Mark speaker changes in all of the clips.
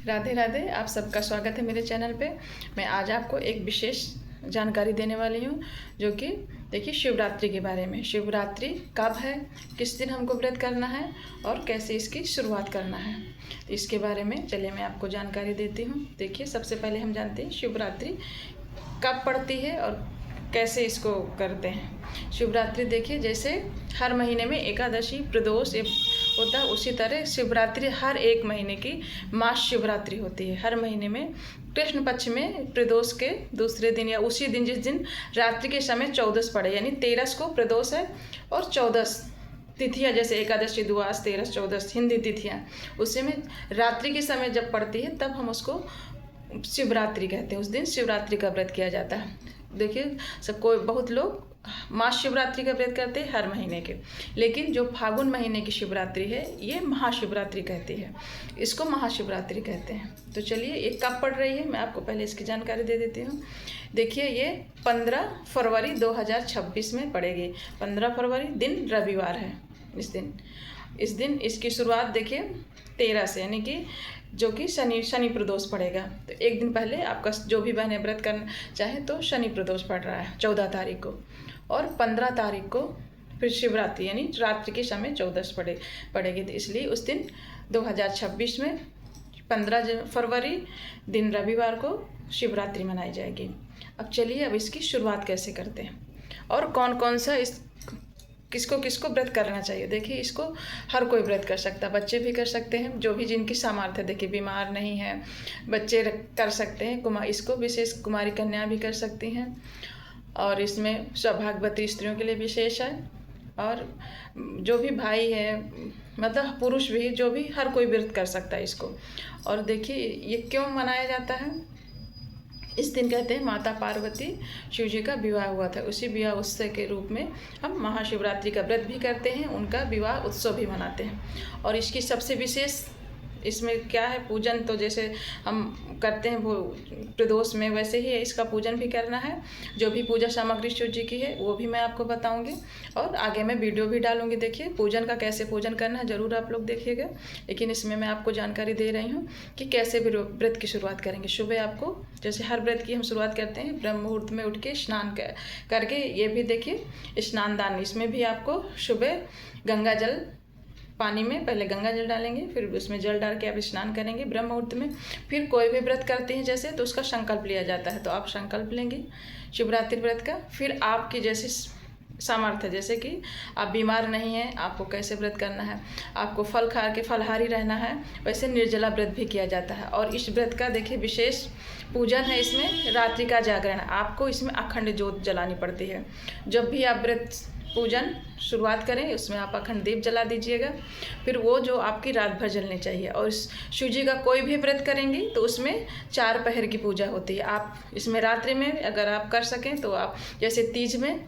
Speaker 1: राधे राधे। आप सबका स्वागत है मेरे चैनल पे। मैं आज आपको एक विशेष जानकारी देने वाली हूँ, जो कि देखिए शिवरात्रि के बारे में। शिवरात्रि कब है, किस दिन हमको व्रत करना है और कैसे इसकी शुरुआत करना है, तो इसके बारे में चलिए मैं आपको जानकारी देती हूँ। देखिए, सबसे पहले हम जानते हैं शिवरात्रि कब पड़ती है और कैसे इसको करते हैं। शिवरात्रि देखिए, जैसे हर महीने में एकादशी प्रदोष होता है, उसी तरह शिवरात्रि हर एक महीने की महाशिवरात्रि होती है। हर महीने में कृष्ण पक्ष में प्रदोष के दूसरे दिन या उसी दिन जिस दिन रात्रि के समय 14 पड़े, यानी 13 को प्रदोष है और 14 तिथियाँ, जैसे एकादशी, द्वादश, 13, 14 हिंदी तिथियाँ, उसी में रात्रि के समय जब पड़ती है तब हम उसको शिवरात्रि कहते हैं। उस दिन शिवरात्रि का व्रत किया जाता है। देखिए, बहुत लोग महाशिवरात्रि का व्रत करते हैं हर महीने के, लेकिन जो फागुन महीने की शिवरात्रि है ये महाशिवरात्रि कहती है, इसको महाशिवरात्रि कहते हैं। तो चलिए, ये कब पड़ रही है मैं आपको पहले इसकी जानकारी दे देती हूँ। देखिए, ये 15 फरवरी 2026 में पड़ेगी। 15 फरवरी दिन रविवार है। इस दिन इसकी शुरुआत देखिए 13 से, यानी कि जो कि शनि प्रदोष पड़ेगा। तो एक दिन पहले आपका जो भी बहनें व्रत करना चाहे तो शनि प्रदोष पड़ रहा है 14 तारीख को, और 15 तारीख को फिर शिवरात्रि, यानी रात्रि के समय 14 पड़ेगी। तो इसलिए उस दिन 2026 में 15 फरवरी दिन रविवार को शिवरात्रि मनाई जाएगी। अब चलिए, अब इसकी शुरुआत कैसे करते हैं और कौन कौन सा किसको किसको व्रत करना चाहिए। देखिए, इसको हर कोई व्रत कर सकता है, बच्चे भी कर सकते हैं, जो भी जिनकी सामर्थ्य, देखिए बीमार नहीं है बच्चे कर सकते हैं। इसको विशेष कुमारी कन्या भी कर सकती हैं, और इसमें सौभाग्यवती स्त्रियों के लिए विशेष है। और जो भी भाई है, मतलब पुरुष भी, जो भी, हर कोई व्रत कर सकता है इसको। और देखिए, ये क्यों मनाया जाता है। इस दिन कहते हैं माता पार्वती शिव जी का विवाह हुआ था, उसी विवाह उत्सव के रूप में हम महाशिवरात्रि का व्रत भी करते हैं, उनका विवाह उत्सव भी मनाते हैं। और इसकी सबसे विशेष इसमें क्या है, पूजन तो जैसे हम करते हैं वो प्रदोष में, वैसे ही इसका पूजन भी करना है। जो भी पूजा सामग्री शिव जी की है वो भी मैं आपको बताऊंगी, और आगे मैं वीडियो भी डालूंगी। देखिए, पूजन का कैसे पूजन करना है ज़रूर आप लोग देखिएगा, लेकिन इसमें मैं आपको जानकारी दे रही हूँ कि कैसे व्रत की शुरुआत करेंगे। सुबह आपको, जैसे हर व्रत की हम शुरुआत करते हैं ब्रह्म मुहूर्त में उठ के स्नान करके, ये भी देखिए स्नान दान, इसमें भी आपको सुबह गंगा जल, पानी में पहले गंगा जल डालेंगे, फिर उसमें जल डाल के आप स्नान करेंगे ब्रह्म मुहूर्त में। फिर कोई भी व्रत करते हैं जैसे, तो उसका संकल्प लिया जाता है, तो आप संकल्प लेंगे शिवरात्रि व्रत का। फिर आपकी जैसे सामर्थ्य, जैसे कि आप बीमार नहीं हैं, आपको कैसे व्रत करना है, आपको फल खा के फलहारी रहना है, वैसे निर्जला व्रत भी किया जाता है। और इस व्रत का देखिए विशेष पूजन है, इसमें रात्रि का जागरण, आपको इसमें अखंड ज्योत जलानी पड़ती है। जब भी आप व्रत पूजन शुरुआत करें, उसमें आप अखंड दीप जला दीजिएगा, फिर वो जो आपकी रात भर जलनी चाहिए। और शिव जी का कोई भी व्रत करेंगी तो उसमें 4 पहर की पूजा होती है। आप इसमें रात्रि में अगर आप कर सकें तो आप, जैसे तीज में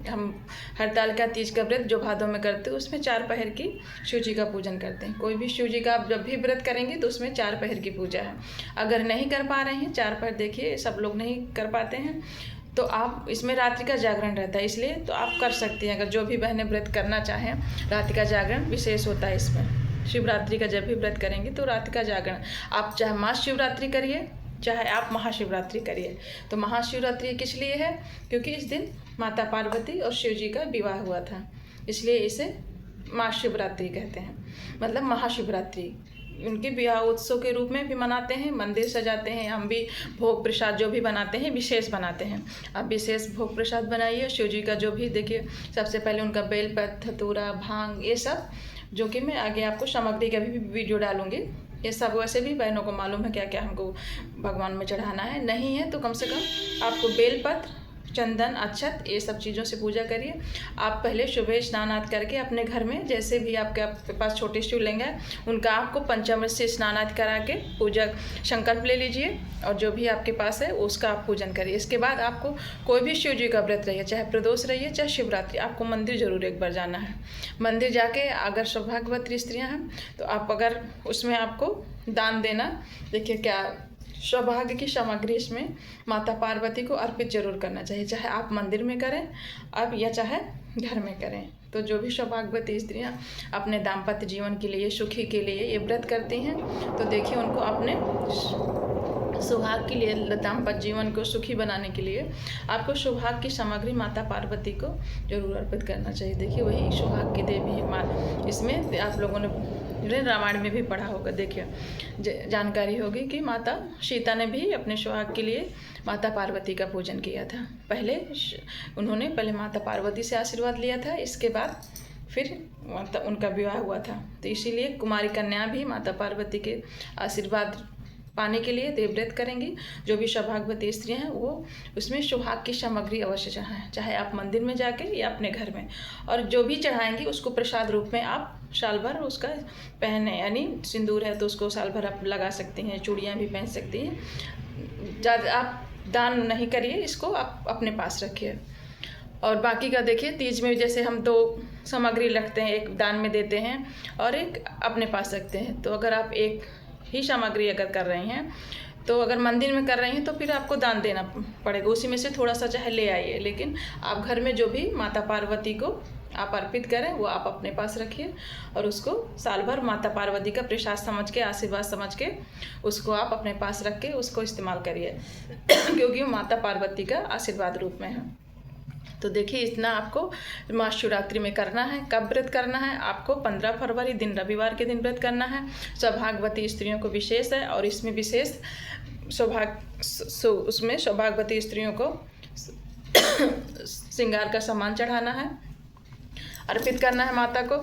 Speaker 1: हम हड़ताल का तीज का व्रत जो भादों में करते हैं, उसमें 4 पहर की शिव जी का पूजन करते हैं। कोई भी शिव जी का आप जब भी व्रत करेंगे तो उसमें 4 पहर की पूजा है। अगर नहीं कर पा रहे हैं 4 पहर, देखिए सब लोग नहीं कर पाते हैं, तो आप इसमें रात्रि का जागरण रहता है, इसलिए तो आप कर सकती हैं। अगर जो भी बहनें व्रत करना चाहें, रात्रि का जागरण विशेष होता है इसमें। शिवरात्रि का जब भी व्रत करेंगे तो रात्रि का जागरण, आप चाहे महाशिवरात्रि करिए चाहे आप महाशिवरात्रि करिए। तो महाशिवरात्रि किस लिए है, क्योंकि इस दिन माता पार्वती और शिव जी का विवाह हुआ था, इसलिए इसे महाशिवरात्रि कहते हैं, मतलब महाशिवरात्रि। उनके विवाह उत्सव के रूप में भी मनाते हैं, मंदिर सजाते हैं, हम भी भोग प्रसाद जो भी बनाते हैं विशेष बनाते हैं। आप विशेष भोग प्रसाद बनाइए शिव जी का। जो भी देखिए, सबसे पहले उनका बेलपत्र, धतूरा, भांग, ये सब, जो कि मैं आगे आपको सामग्री का भी वीडियो डालूंगी। ये सब वैसे भी बहनों को मालूम है क्या क्या हमको भगवान में चढ़ाना है, नहीं है तो कम से कम आपको बेलपत्र, चंदन, अक्षत, ये सब चीज़ों से पूजा करिए। आप पहले सुबह स्नान आदि करके अपने घर में, जैसे भी आपके पास छोटे शिवलिंग है, उनका आपको पंचामृत से स्नान आदि करा के पूजा संकल्प ले लीजिए, और जो भी आपके पास है उसका आप पूजन करिए। इसके बाद आपको कोई भी शिव जी का व्रत रहिए, चाहे प्रदोष रहिए चाहे शिवरात्रि, आपको मंदिर जरूर एक बार जाना है। मंदिर जाके अगर सौभाग्यवती स्त्रियाँ हैं तो आप, अगर उसमें आपको दान देना, देखिए क्या सौभाग्य की सामग्री इसमें माता पार्वती को अर्पित जरूर करना चाहिए, चाहे आप मंदिर में करें अब या चाहे घर में करें। तो जो भी सौभाग्यवती स्त्रियां अपने दाम्पत्य जीवन के लिए, सुखी के लिए ये व्रत करती हैं, तो देखिए उनको अपने सुहाग के लिए, दाम्पत्य जीवन को सुखी बनाने के लिए आपको सुहाग की सामग्री माता पार्वती को जरूर अर्पित करना चाहिए। देखिए वही सुहाग की देवी माँ, इसमें आप लोगों ने रामायण में भी पढ़ा होगा, देखिए जानकारी होगी कि माता सीता ने भी अपने सुहाग के लिए माता पार्वती का पूजन किया था। उन्होंने पहले माता पार्वती से आशीर्वाद लिया था, इसके बाद फिर उनका विवाह हुआ था। तो इसीलिए कुमारी कन्या भी माता पार्वती के आशीर्वाद पाने के लिए देवव्रत करेंगी। जो भी सौभाग्यवती स्त्रियां हैं वो उसमें सुहाग की सामग्री अवश्य चढ़ाएं, चाहे आप मंदिर में जाके या अपने घर में। और जो भी चढ़ाएंगी उसको प्रसाद रूप में आप साल भर उसका पहने, यानी सिंदूर है तो उसको साल भर आप लगा सकती हैं, चूड़ियाँ भी पहन सकती हैं। ज़्यादा आप दान नहीं करिए, इसको आप अपने पास रखिए। और बाकी का देखिए, तीज में जैसे हम 2 सामग्री रखते हैं, एक दान में देते हैं और एक अपने पास रखते हैं। तो अगर आप एक ही सामग्री अगर कर रही हैं, तो अगर मंदिर में कर रही हैं तो फिर आपको दान देना पड़ेगा, उसी में से थोड़ा सा चाहे ले आइए। लेकिन आप घर में जो भी माता पार्वती को आप अर्पित करें वो आप अपने पास रखिए और उसको साल भर माता पार्वती का प्रसाद समझ के, आशीर्वाद समझ के उसको आप अपने पास रख के उसको इस्तेमाल करिए क्योंकि वो माता पार्वती का आशीर्वाद रूप में है। तो देखिए इतना आपको महाशिवरात्रि में करना है। कब व्रत करना है? आपको 15 फरवरी दिन, रविवार के दिन व्रत करना है। सौभाग्यवती स्त्रियों को विशेष है और इसमें विशेष उसमें सौभाग्यवती स्त्रियों को श्रृंगार का सामान चढ़ाना है, अर्पित करना है माता को।